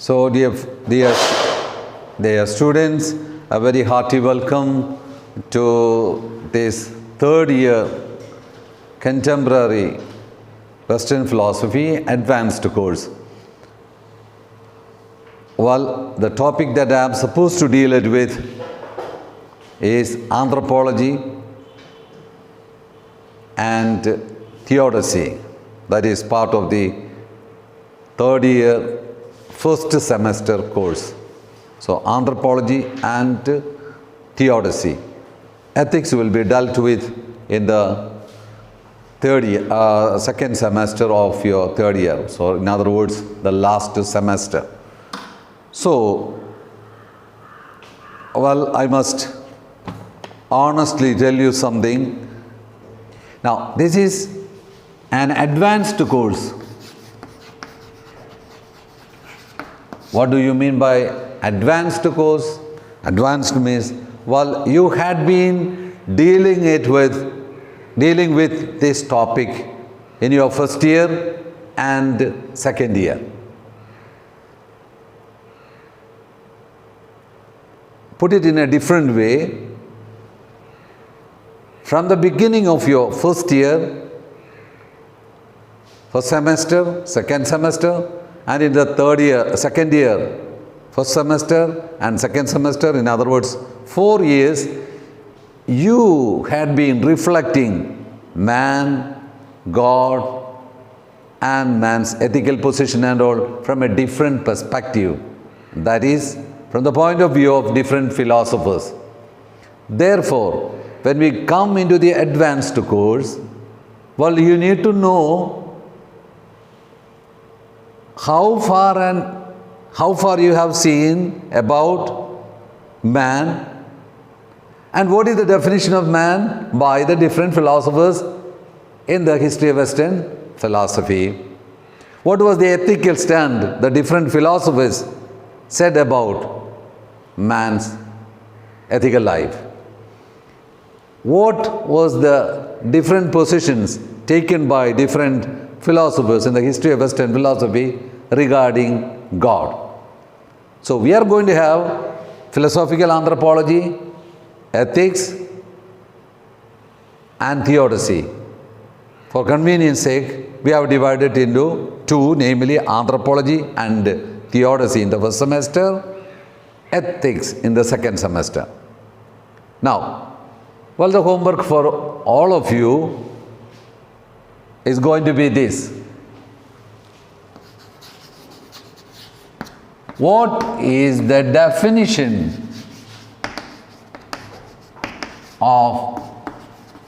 So, dear students, a very hearty welcome to this third year Contemporary Western Philosophy Advanced course. Well, the topic that I am supposed to deal it with is Anthropology and Theodicy. That is part of the third year first semester course. So, Anthropology and Theodicy. Ethics will be dealt with in the second semester of your third year. So, in other words, the last semester. So, well, I must honestly tell you something. Now, this is an advanced course. What do you mean by advanced course? Advanced means, well, you had been dealing with this topic in your first year and second year. Put it in a different way. From the beginning of your first year, first semester, second semester, and in the second year, first semester and second semester, in other words, 4 years, you had been reflecting man, God, and man's ethical position and all from a different perspective. That is, from the point of view of different philosophers. Therefore, when we come into the advanced course, well, you need to know how far you have seen about man and what is the definition of man by the different philosophers in the history of Western philosophy. What was the ethical stand the different philosophers said about man's ethical life? What was the different positions taken by different philosophers in the history of Western philosophy regarding God? So, we are going to have philosophical anthropology, ethics, and theodicy. For convenience sake, we have divided into two, namely anthropology and theodicy in the first semester, ethics in the second semester. Now, well, the homework for all of you is going to be this. What is the definition of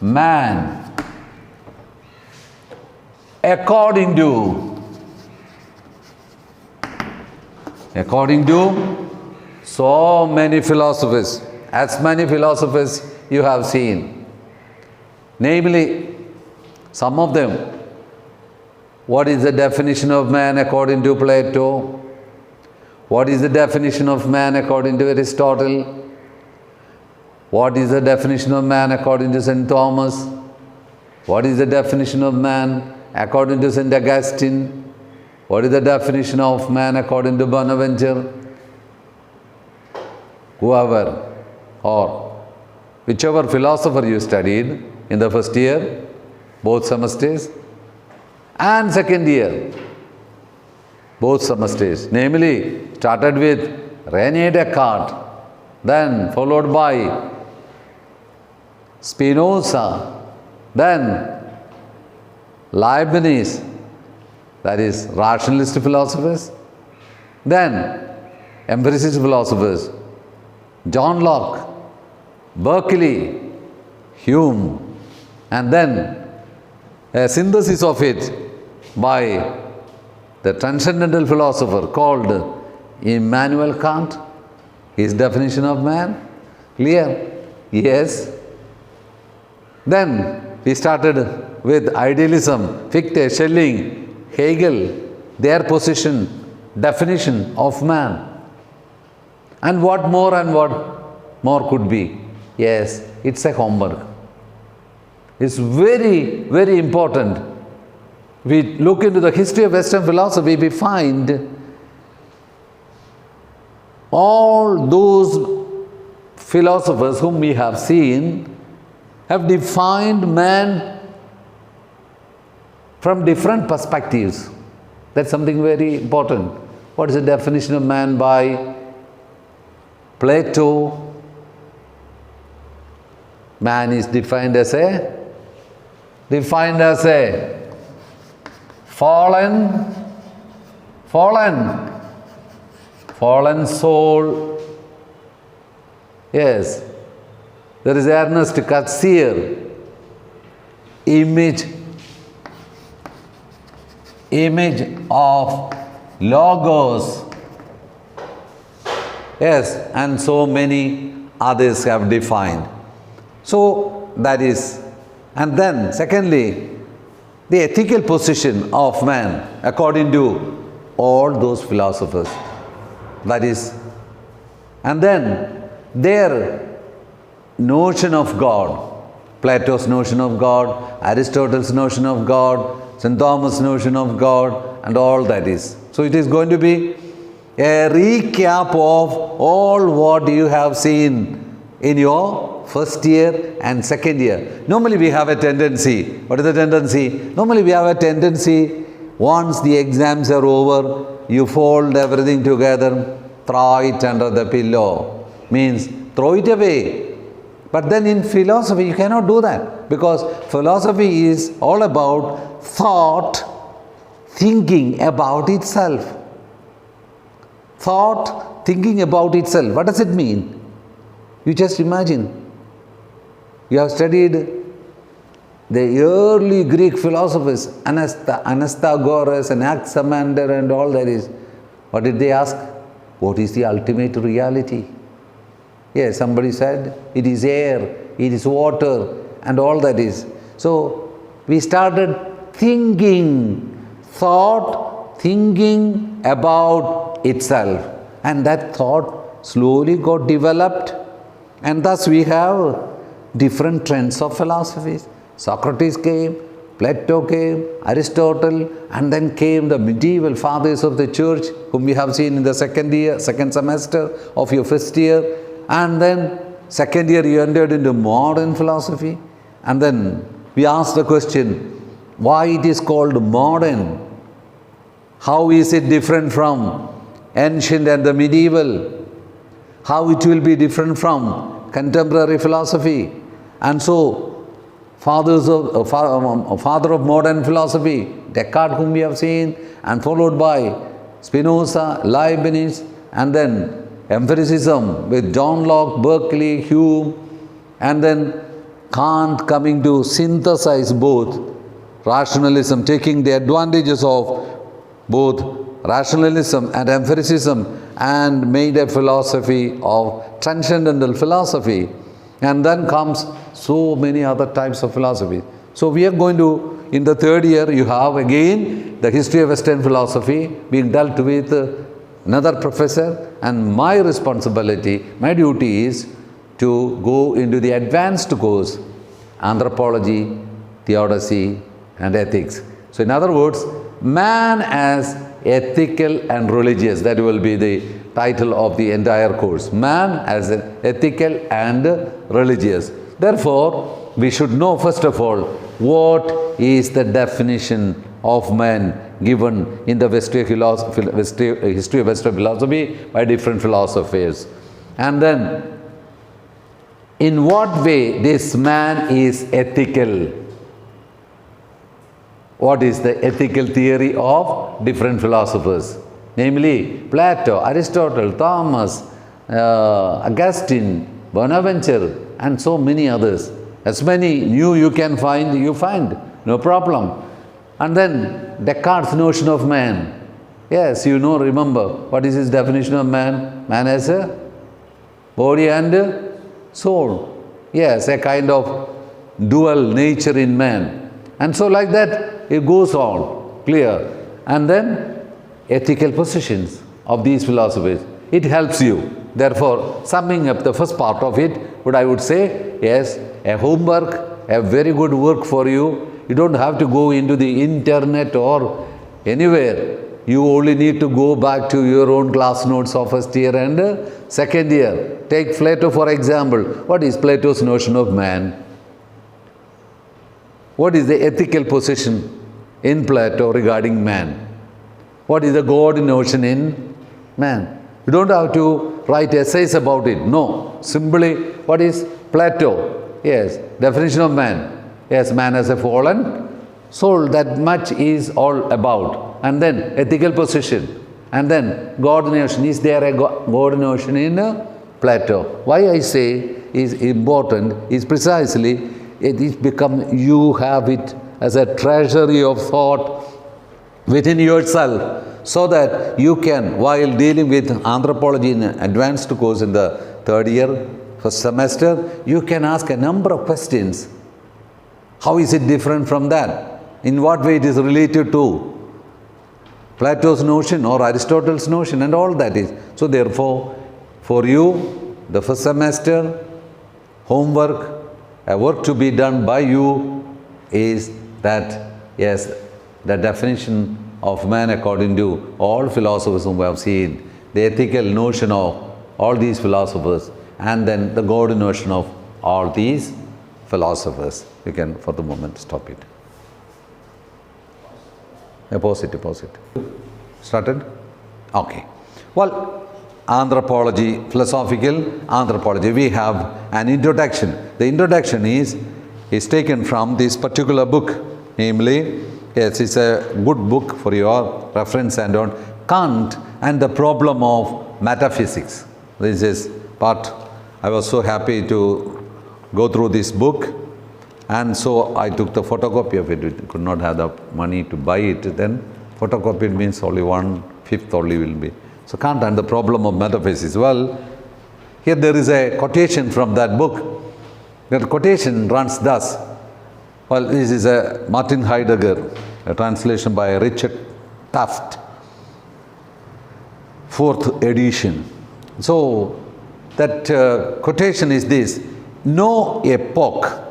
man according to so many philosophers, as many philosophers you have seen, namely some of them? What is the definition of man according to Plato? What is the definition of man according to Aristotle? What is the definition of man according to St. Thomas? What is the definition of man according to St. Augustine? What is the definition of man according to Bonaventure? Whoever or whichever philosopher you studied in the first year, both semesters, and second year, both semesters, namely started with René Descartes, then followed by Spinoza, then Leibniz, that is rationalist philosophers, then empiricist philosophers, John Locke, Berkeley, Hume, and then a synthesis of it by the transcendental philosopher called Immanuel Kant. His definition of man, clear? Yes. Then we started with idealism, Fichte, Schelling, Hegel, their position, definition of man. And what more could be? Yes, it's a homework. It's very, very important. We look into the history of Western philosophy, we find all those philosophers whom we have seen have defined man from different perspectives. That's something very important. What is the definition of man by Plato? Man is defined as a fallen soul. Yes, there is Ernest Cassirer, image of Logos. Yes, and so many others have defined. So that is, and then secondly, the ethical position of man according to all those philosophers. That is, and then their notion of God, Plato's notion of God, Aristotle's notion of God, St. Thomas' notion of God, and all that is. So it is going to be a recap of all what you have seen in your first year and second year. Normally we have a tendency, what is the tendency? Normally we have a tendency, once the exams are over, you fold everything together, throw it under the pillow. Means throw it away. But then in philosophy you cannot do that, because philosophy is all about thought thinking about itself. Thought thinking about itself. What does it mean? You just imagine. You have studied the early Greek philosophers, Anaxagoras and Anaximander and all that is. What did they ask? What is the ultimate reality? Yes, somebody said, it is air, it is water, and all that is. So, we started thought thinking about itself. And that thought slowly got developed. And thus we have different trends of philosophies. Socrates came, Plato came, Aristotle, and then came the medieval fathers of the church, whom we have seen in the second semester of your first year. And then second year you entered into modern philosophy. And then we asked the question, why it is called modern? How is it different from ancient and the medieval? How it will be different from contemporary philosophy? And so, father of modern philosophy, Descartes, whom we have seen, and followed by Spinoza, Leibniz, and then empiricism with John Locke, Berkeley, Hume, and then Kant coming to synthesize both rationalism, taking the advantages of both rationalism and empiricism, and made a philosophy of transcendental philosophy. And then comes so many other types of philosophy. So we are going to, in the third year, you have again the history of Western philosophy being dealt with another professor, and my responsibility, my duty is to go into the advanced course, Anthropology, Theodicy, and Ethics. So in other words, man as ethical and religious, that will be the title of the entire course. Man as an ethical and religious. Therefore, we should know first of all, what is the definition of man given in the history of Western philosophy by different philosophers. And then, in what way this man is ethical? What is the ethical theory of different philosophers? Namely, Plato, Aristotle, Thomas, Augustine, Bonaventure, and so many others. As many new you can find, you find, no problem. And then Descartes' notion of man. Yes, you know, remember, what is his definition of man? Man as a body and soul. Yes, a kind of dual nature in man. And so like that, it goes on, clear. And then ethical positions of these philosophies. It helps you. Therefore, summing up the first part of it, what I would say, yes, a homework, a very good work for you. You don't have to go into the internet or anywhere. You only need to go back to your own class notes of first year and second year. Take Plato for example. What is Plato's notion of man? What is the ethical position in Plato regarding man? What is the God notion in man? You don't have to write essays about it. No. Simply, what is Plato? Yes, definition of man. Yes, man as a fallen soul. That much is all about. And then ethical position. And then God notion. Is there a God notion in Plato? Why I say is important is precisely it is become, you have it as a treasury of thought within yourself, so that you can, while dealing with anthropology in an advanced course in the third year, first semester, you can ask a number of questions. How is it different from that? In what way it is related to Plato's notion or Aristotle's notion, and all that is. So therefore, for you, the first semester, homework, a work to be done by you is that, yes, the definition of man according to all philosophers whom we have seen, the ethical notion of all these philosophers, and then the God notion of all these philosophers. You can, for the moment, stop it. Pause it. Started? Okay. Well, anthropology, philosophical anthropology, we have an introduction. The introduction is taken from this particular book, namely, yes, it's a good book for your reference and on Kant and the problem of metaphysics. This is part. I was so happy to go through this book, and so I took the photocopy of it. We could not have the money to buy it. Then photocopy means only 1/5 only will be. So Kant and the problem of metaphysics. Well, here there is a quotation from that book. That quotation runs thus. Well, this is a Martin Heidegger, a translation by Richard Taft, 4th edition. So that quotation is this: no epoch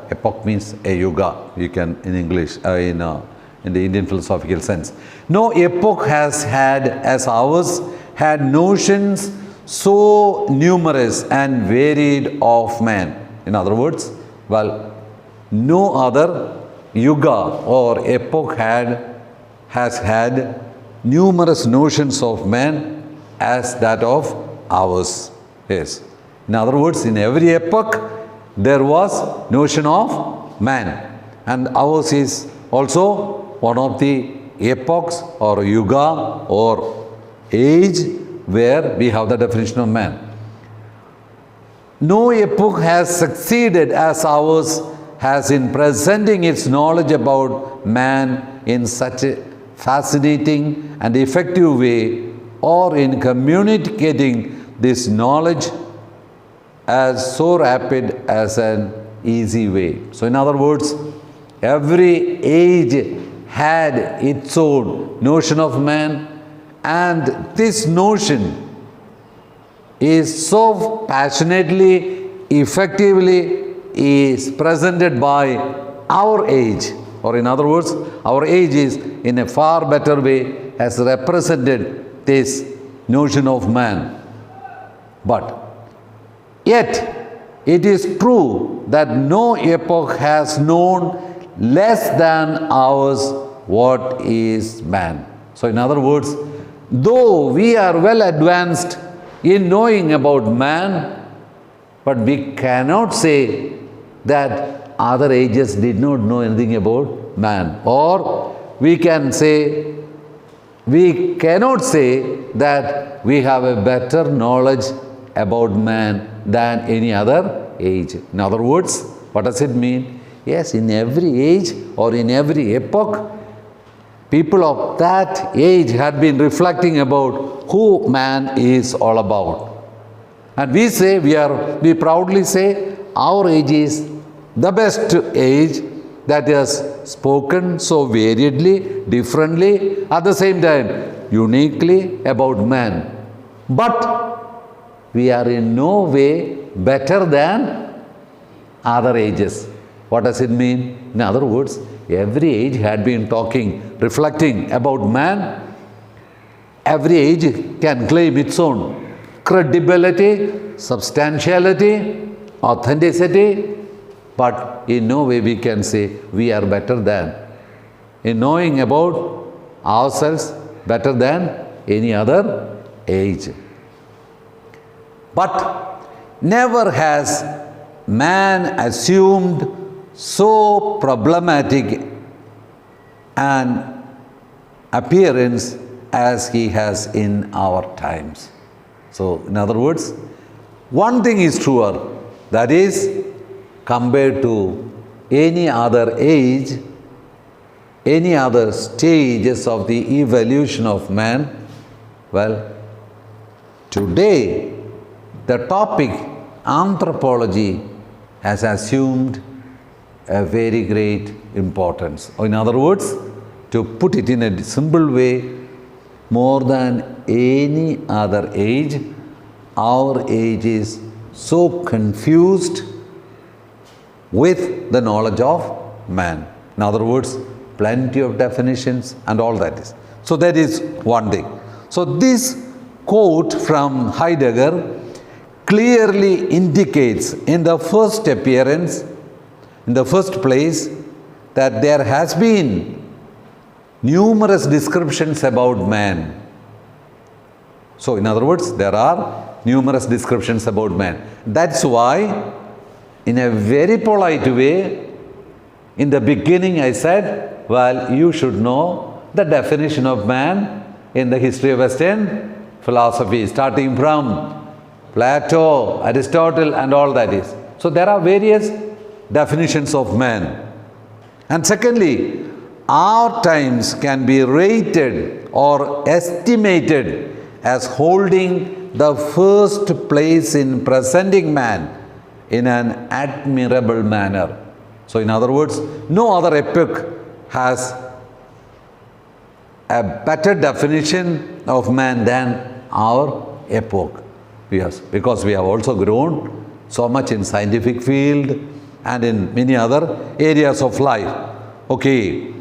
means a yuga, you can in English, in the Indian philosophical sense. No epoch has had as ours had notions so numerous and varied of man. In other words, well, no other yuga or epoch has had numerous notions of man as that of ours. Yes. In other words, in every epoch there was notion of man, and ours is also one of the epochs or yuga or age where we have the definition of man. No epoch has succeeded as ours has in presenting its knowledge about man in such a fascinating and effective way, or in communicating this knowledge as so rapid as an easy way. So in other words, every age had its own notion of man, and this notion is so passionately, effectively is presented by our age, or in other words, our age is in a far better way has represented this notion of man. But yet, it is true that no epoch has known less than ours what is man. So in other words, though we are well advanced in knowing about man, but we cannot say that other ages did not know anything about man. Or we cannot say that we have a better knowledge about man than any other age. In other words, what does it mean? Yes, in every age or in every epoch, people of that age had been reflecting about who man is all about. And we proudly say our age is the best age that has spoken so variedly, differently, at the same time uniquely about man. But we are in no way better than other ages. What does it mean? In other words, every age had been talking, reflecting about man Every age can claim its own credibility, substantiality, authenticity, but in no way we can say we are better than. In knowing about ourselves better than any other age. But never has man assumed so problematic an appearance as he has in our times. So, in other words, one thing is truer, that is, compared to any other age, any other stages of the evolution of man, well, today the topic anthropology has assumed a very great importance. Or in other words, to put it in a simple way, more than any other age, our age is so confused with the knowledge of man. In other words, plenty of definitions and all that is. So that is one thing. So this quote from Heidegger clearly indicates in the first appearance, in the first place, that there has been numerous descriptions about man. So in other words, there are numerous descriptions about man. That's why, in a very polite way, in the beginning I said, well, you should know the definition of man in the history of Western philosophy, starting from Plato, Aristotle and all that is. So there are various definitions of man. And secondly, our times can be rated or estimated as holding the first place in presenting man in an admirable manner. So in other words, no other epoch has a better definition of man than our epoch. Yes, because we have also grown so much in scientific field and in many other areas of life. Okay.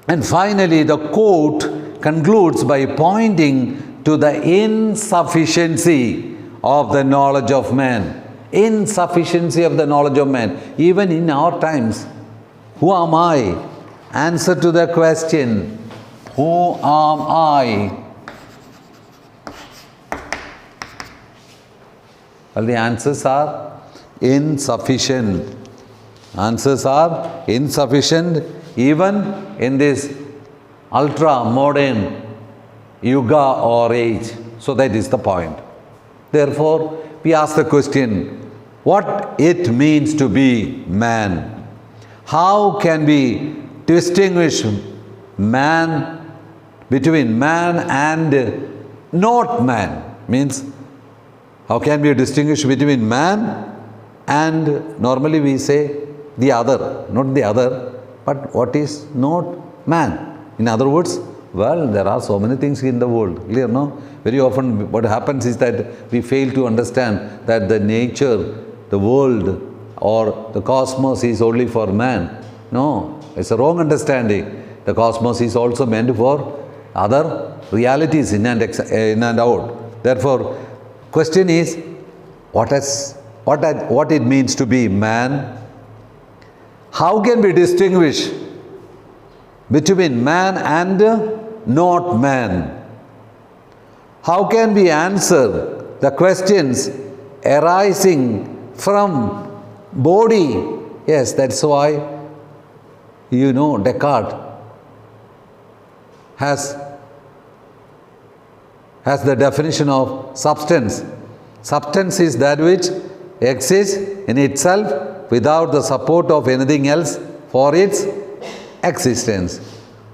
And finally, the quote concludes by pointing to the insufficiency of the knowledge of man. Insufficiency of the knowledge of man. Even in our times, who am I? Answer to the question, who am I? Well, the answers are insufficient. Answers are insufficient even in this ultra-modern yuga or age. So that is the point. Therefore, we ask the question, what it means to be man? How can we distinguish man between man and not man? Means, how can we distinguish between man and normally we say the other, not the other, but what is not man? In other words, well, there are so many things in the world, clear, no? Very often what happens is that we fail to understand that the nature, the world or the cosmos is only for man. No, it's a wrong understanding. The cosmos is also meant for other realities in and out. Therefore, question is, what it means to be man? How can we distinguish between man and not man? How can we answer the questions arising from body? Yes, that's why, you know, Descartes has the definition of substance. Substance is that which exists in itself without the support of anything else for its existence.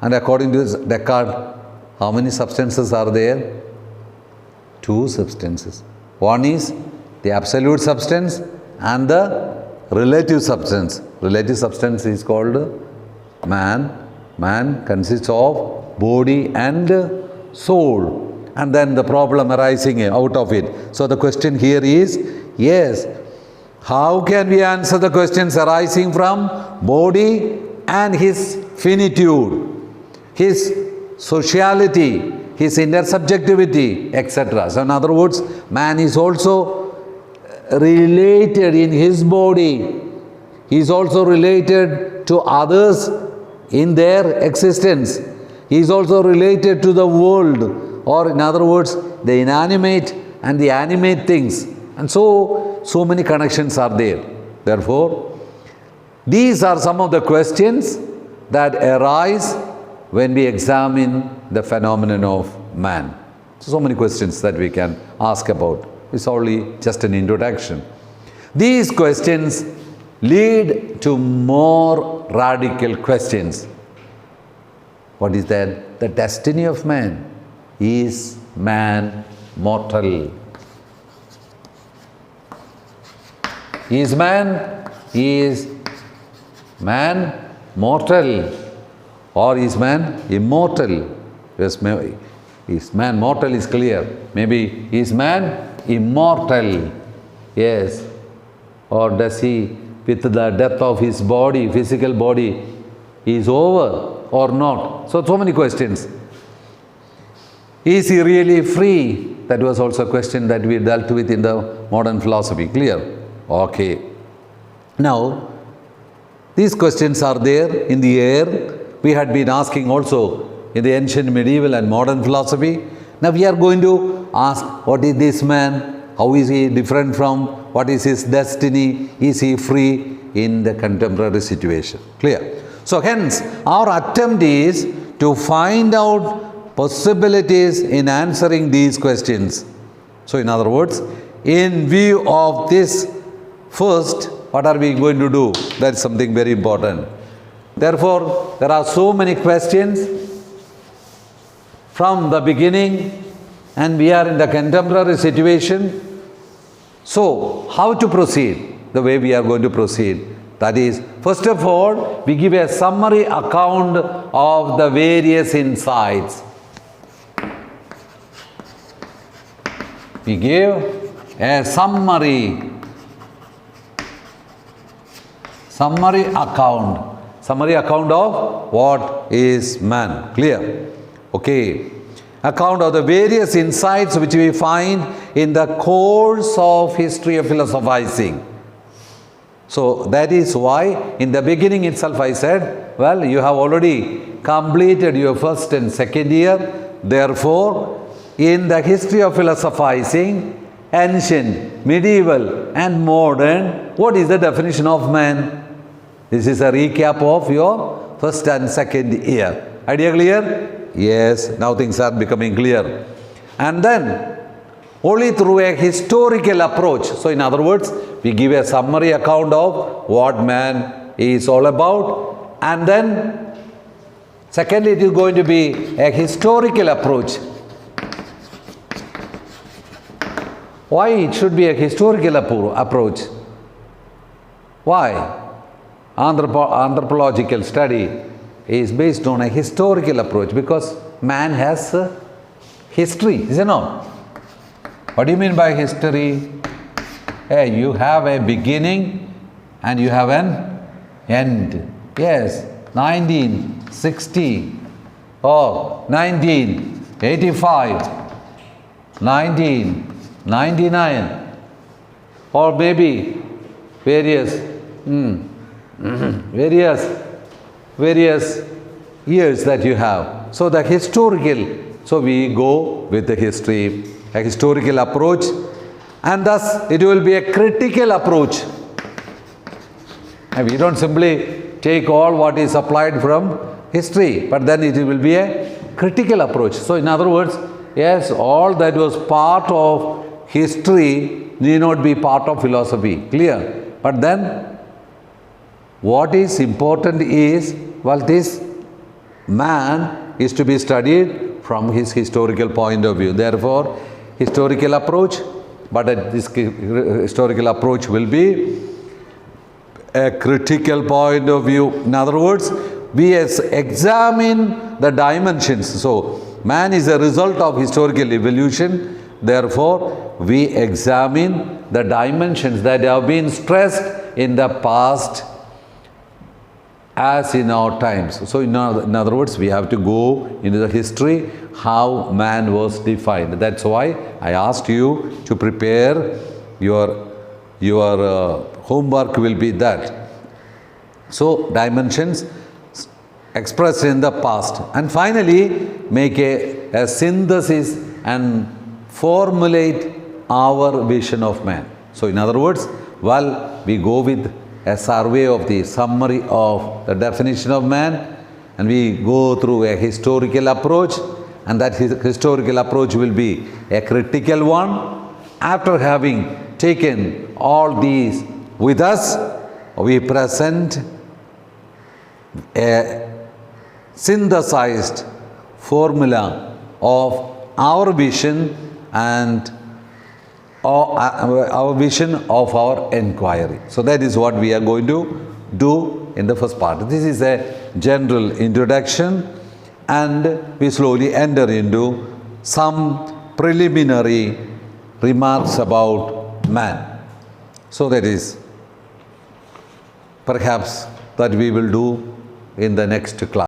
And according to Descartes, how many substances are there? Two substances. One is the absolute substance and the relative substance. Relative substance is called man. Man consists of body and soul. And then the problem arising out of it. So the question here is, yes, how can we answer the questions arising from body and his finitude, his sociality, his intersubjectivity, etc. So in other words, man is also related in his body. He is also related to others in their existence. He is also related to the world, or in other words, the inanimate and the animate things. And so many connections are there. Therefore, these are some of the questions that arise when we examine the phenomenon of man. So many questions that we can ask about. It's only just an introduction. These questions lead to more radical questions. What is that? The destiny of man. Is man mortal? Is man mortal, or is man immortal? Yes, is man mortal is clear. Maybe is man immortal? Yes. Or does he, with the death of his body, physical body, is over or not? So many questions. Is he really free? That was also a question that we dealt with in the modern philosophy. Clear? Okay. Now, these questions are there in the air. We had been asking also in the ancient, medieval and modern philosophy. Now we are going to ask, what is this man? How is he different from? What is his destiny? Is he free in the contemporary situation? Clear? So hence, our attempt is to find out possibilities in answering these questions. So in other words, in view of this, first, what are we going to do? That's something very important. Therefore, there are so many questions from the beginning, and we are in the contemporary situation. So, how to proceed? The way we are going to proceed. That is, first of all, we give a summary account of the various insights. We give a summary account of what is man. Clear? Okay. Account of the various insights which we find in the course of history of philosophizing. So that is why in the beginning itself I said, well, you have already completed your first and second year. Therefore, in the history of philosophizing, ancient, medieval and modern, what is the definition of man? This is a recap of your first and second year. Idea clear? Yes, now things are becoming clear. And then, only through a historical approach. So in other words, we give a summary account of what man is all about. And then, secondly, it is going to be a historical approach. Why it should be a historical approach? Why? Anthropological study is based on a historical approach because man has a history, is it not? What do you mean by history? Hey, you have a beginning and you have an end. Yes, 1960 or 1985, 1999 or maybe various years that you have. So the historical, so we go with the history, a historical approach, and thus it will be a critical approach. And we don't simply take all what is applied from history, but then it will be a critical approach. So in other words, yes, all that was part of history need not be part of philosophy. Clear? But then what is important is, well, this man is to be studied from his historical point of view. Therefore, historical approach, but this historical approach will be a critical point of view. In other words, we examine the dimensions. So, man is a result of historical evolution. Therefore, we examine the dimensions that have been stressed in the past as in our times. So in other words, we have to go into the history how man was defined. That's why I asked you to prepare your homework will be that. So dimensions expressed in the past, and finally make a synthesis and formulate our vision of man. So in other words, while we go with a survey of the summary of the definition of man, and we go through a historical approach, and that historical approach will be a critical one. After having taken all these with us, we present a synthesized formula of our vision and our vision of our inquiry. So that is what we are going to do in the first part. This is a general introduction, and we slowly enter into some preliminary remarks about man. So that is perhaps that we will do in the next class.